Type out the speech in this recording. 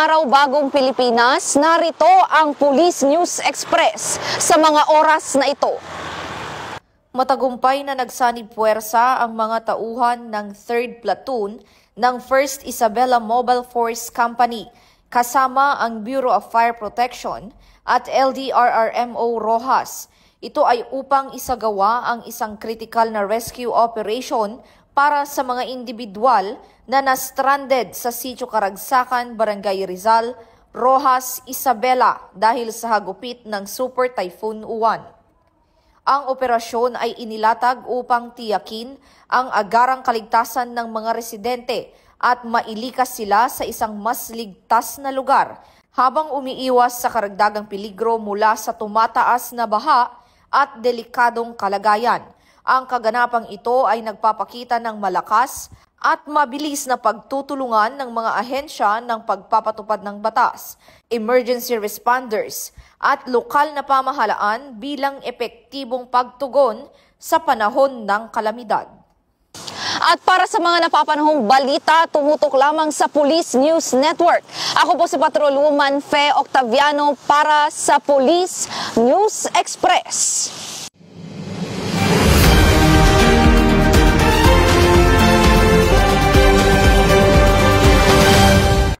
araw bagong Pilipinas, narito ang Police News Express sa mga oras na ito. Matagumpay na nagsanib puwersa ang mga tauhan ng 3rd Platoon ng 1st Isabela Mobile Force Company kasama ang Bureau of Fire Protection at LDRRMO Rojas. Ito ay upang isagawa ang isang critical na rescue operation para sa mga individual na na-stranded sa Sitio Karagsakan, Barangay Rizal, Rojas, Isabela dahil sa hagupit ng Super Typhoon Uwan. Ang operasyon ay inilatag upang tiyakin ang agarang kaligtasan ng mga residente at mailikas sila sa isang mas ligtas na lugar habang umiiwas sa karagdagang peligro mula sa tumataas na baha at delikadong kalagayan. Ang kaganapang ito ay nagpapakita ng malakas at mabilis na pagtutulungan ng mga ahensya ng pagpapatupad ng batas, emergency responders at lokal na pamahalaan bilang epektibong pagtugon sa panahon ng kalamidad. At para sa mga napapanahong balita, tumutok lamang sa Police News Network. Ako po si Patrolwoman Fe Octaviano para sa Police News Express.